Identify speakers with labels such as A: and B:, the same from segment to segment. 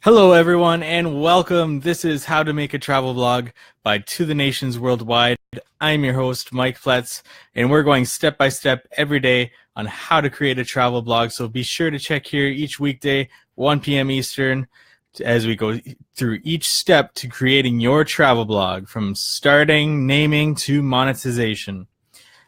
A: Hello, everyone, and welcome. This is How to Make a Travel Blog by To The Nations Worldwide. I'm your host, Mike Pletz, and we're going step by step every day on how to create a travel blog. So be sure to check here each weekday, 1 p.m. Eastern, as we go through each step to creating your travel blog, from starting, naming, to monetization.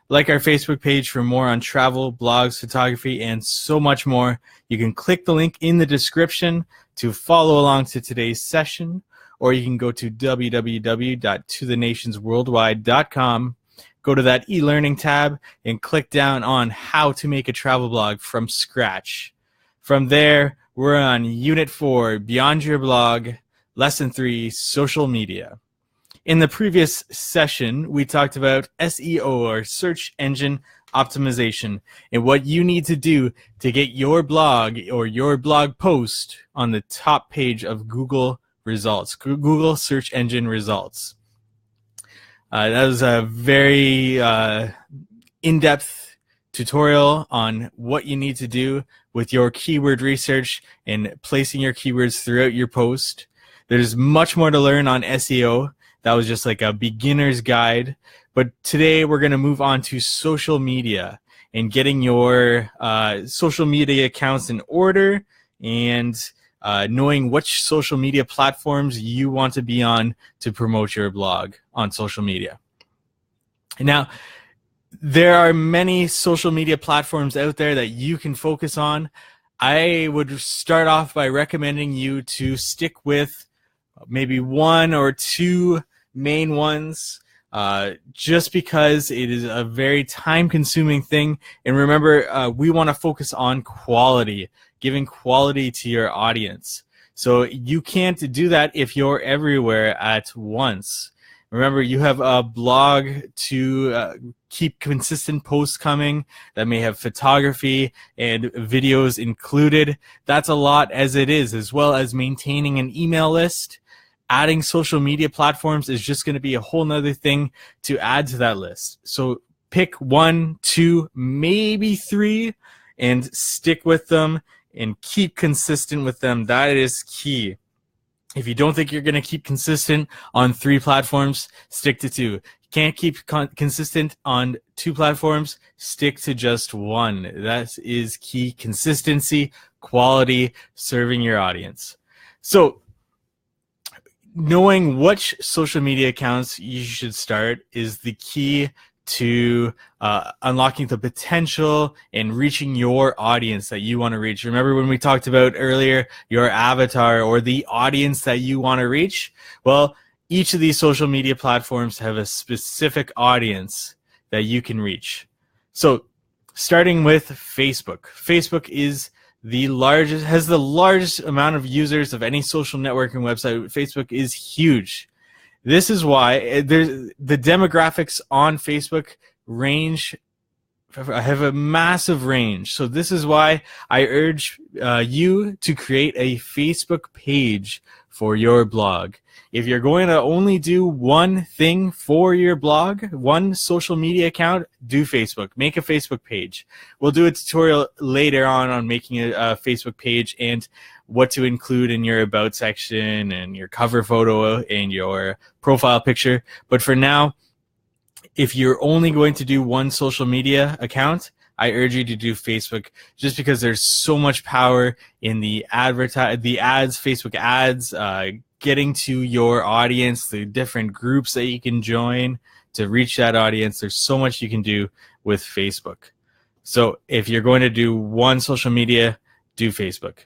A: Like our Facebook page for more on travel, blogs, photography, and so much more. You can click the link in the description to follow along to today's session, or you can go to www.tothenationsworldwide.com, go to that e-learning tab, and click down on how to make a travel blog from scratch. From there, we're on Unit 4, Beyond Your Blog, Lesson 3, Social Media. In the previous session, we talked about SEO, or search engine optimization, and what you need to do to get your blog or your blog post on the top page of Google results, Google search engine results. That was a very in-depth tutorial on what you need to do with your keyword research and placing your keywords throughout your post. There's much more to learn on SEO. That was just like a beginner's guide. But today we're going to move on to social media and getting your social media accounts in order, and knowing which social media platforms you want to be on to promote your blog on social media. Now, there are many social media platforms out there that you can focus on. I would start off by recommending you to stick with maybe one or two main ones, just because it is a very time-consuming thing. And remember, we want to focus on quality, giving quality to your audience. So you can't do that if you're everywhere at once. Remember, you have a blog to keep consistent posts coming that may have photography and videos included. That's a lot as it is, as well as maintaining an email list. Adding social media platforms is just going to be a whole nother thing to add to that list. So pick one, two, maybe three, and stick with them and keep consistent with them. That is key. If you don't think you're going to keep consistent on 3 platforms, stick to 2. You can't keep consistent on 2 platforms, stick to just one. That is key. Consistency, quality, serving your audience. So knowing which social media accounts you should start is the key to unlocking the potential and reaching your audience that you want to reach. Remember when we talked about earlier your avatar, or the audience that you want to reach? Well, each of these social media platforms have a specific audience that you can reach. So starting with Facebook. Facebook has the largest amount of users of any social networking website. Facebook is huge. This is why the demographics on Facebook have a massive range. So this is why I urge you to create a Facebook page for your blog. If you're going to only do one thing for your blog, one social media account, do Facebook. Make a Facebook page. We'll do a tutorial later on making a Facebook page and what to include in your about section and your cover photo and your profile picture. But for now, if you're only going to do one social media account, I urge you to do Facebook, just because there's so much power in the Facebook ads, getting to your audience, the different groups that you can join to reach that audience. There's so much you can do with Facebook. So if you're going to do one social media, do Facebook.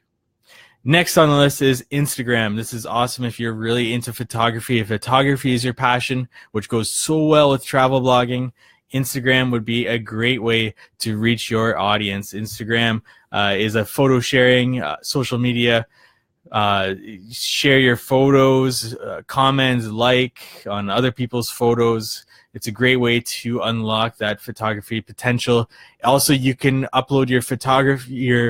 A: Next on the list is Instagram. This is awesome if you're really into photography. If photography is your passion, which goes so well with travel blogging, Instagram would be a great way to reach your audience. Instagram is a photo sharing social media. Share your photos, comments, like on other people's photos. It's a great way to unlock that photography potential. Also, you can upload your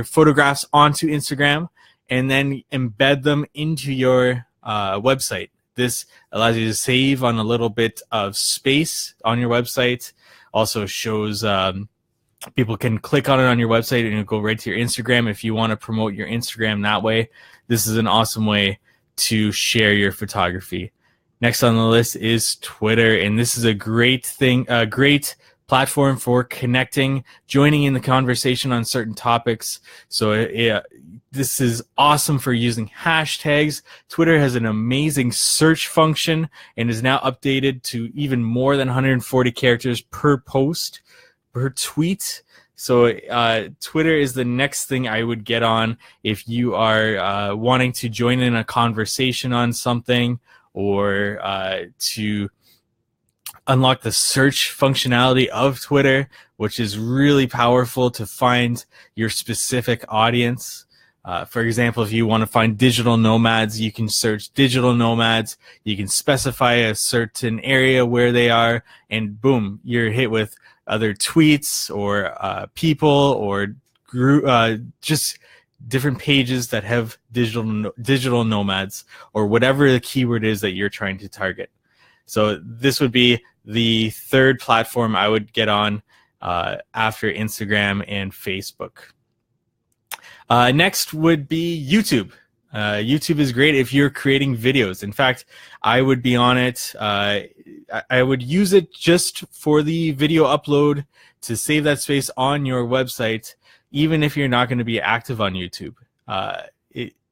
A: photographs onto Instagram and then embed them into your website. This allows you to save on a little bit of space on your website. Also shows People can click on it on your website and it'll go right to your Instagram. If you want to promote your Instagram that way, this is an awesome way to share your photography. Next on the list is Twitter, and this is a great thing, a great platform for connecting, joining in the conversation on certain topics. So this is awesome for using hashtags. Twitter has an amazing search function and is now updated to even more than 140 characters per post, per tweet. So Twitter is the next thing I would get on if you are wanting to join in a conversation on something, or to unlock the search functionality of Twitter, which is really powerful to find your specific audience. For example, if you want to find digital nomads, you can search digital nomads. You can specify a certain area where they are, and boom, you're hit with other tweets or people or group, just different pages that have digital nomads or whatever the keyword is that you're trying to target. So this would be the third platform I would get on after Instagram and Facebook. Next would be YouTube. YouTube is great if you're creating videos. In fact, I would be on it. I would use it just for the video upload to save that space on your website, even if you're not going to be active on YouTube.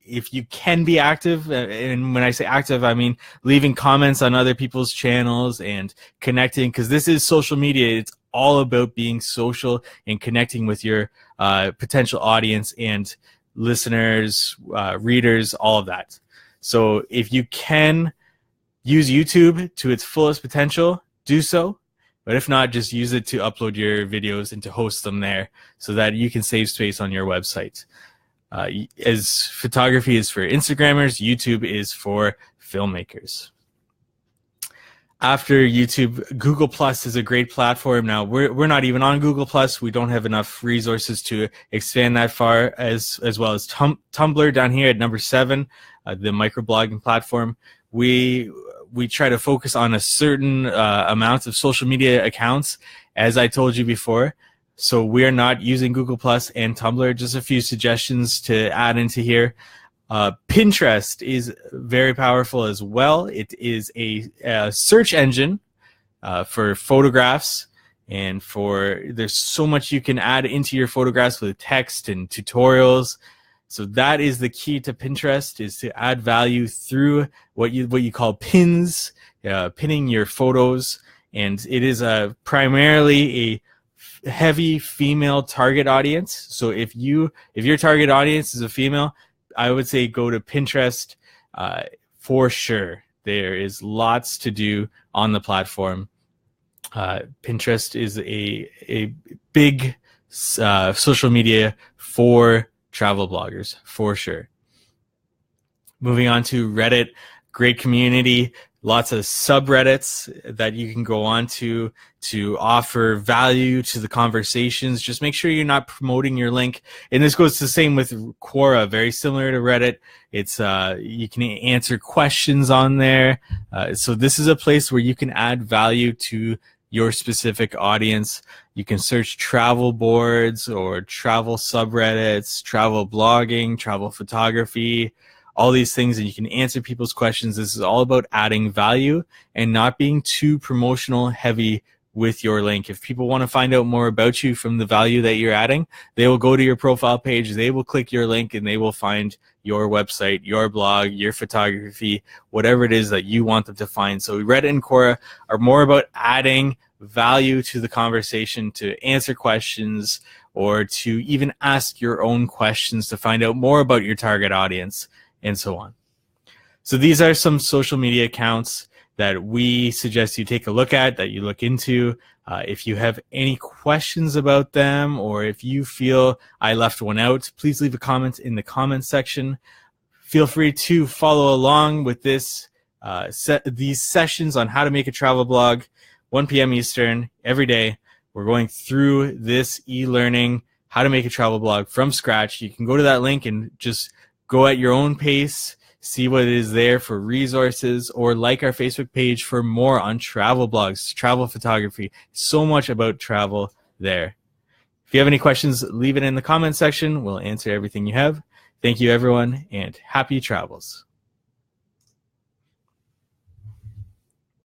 A: If you can be active, and when I say active, I mean leaving comments on other people's channels and connecting, because this is social media. It's all about being social and connecting with your potential audience and listeners, readers, all of that. So if you can use YouTube to its fullest potential, do so. But if not, just use it to upload your videos and to host them there so that you can save space on your website. As photography is for Instagrammers, YouTube is for filmmakers. After YouTube, Google Plus is a great platform. Now, we're not even on Google Plus. We don't have enough resources to expand that far, as well as Tumblr down here at number 7, the microblogging platform. We try to focus on a certain amount of social media accounts, as I told you before. So we're not using Google Plus and Tumblr. Just a few suggestions to add into here. Pinterest is very powerful as well. It is a search engine for photographs, and there's so much you can add into your photographs with text and tutorials. So that is the key to Pinterest, is to add value through what you call pins, pinning your photos. And it is primarily a heavy female target audience. So if your target audience is a female, I would say go to Pinterest for sure. There is lots to do on the platform. Pinterest is a big social media for travel bloggers, for sure. Moving on to Reddit, great community, lots of subreddits that you can go on to offer value to the conversations. Just make sure you're not promoting your link. And this goes the same with Quora, very similar to Reddit. It's you can answer questions on there. So this is a place where you can add value to your specific audience. You can search travel boards or travel subreddits, travel blogging, travel photography, all these things, and you can answer people's questions. This is all about adding value and not being too promotional heavy with your link. If people want to find out more about you from the value that you're adding, they will go to your profile page, they will click your link, and they will find your website, your blog, your photography, whatever it is that you want them to find. So Reddit and Quora are more about adding value to the conversation, to answer questions, or to even ask your own questions to find out more about your target audience, and so on. So these are some social media accounts that we suggest you take a look at, that you look into. If you have any questions about them, or if you feel I left one out, please leave a comment in the comments section. Feel free to follow along with these sessions on how to make a travel blog, 1 p.m. Eastern, every day. We're going through this e-learning, how to make a travel blog from scratch. You can go to that link and just go at your own pace, see what is there for resources, or like our Facebook page for more on travel blogs, travel photography. So much about travel there. If you have any questions, leave it in the comment section. We'll answer everything you have. Thank you, everyone, and happy travels.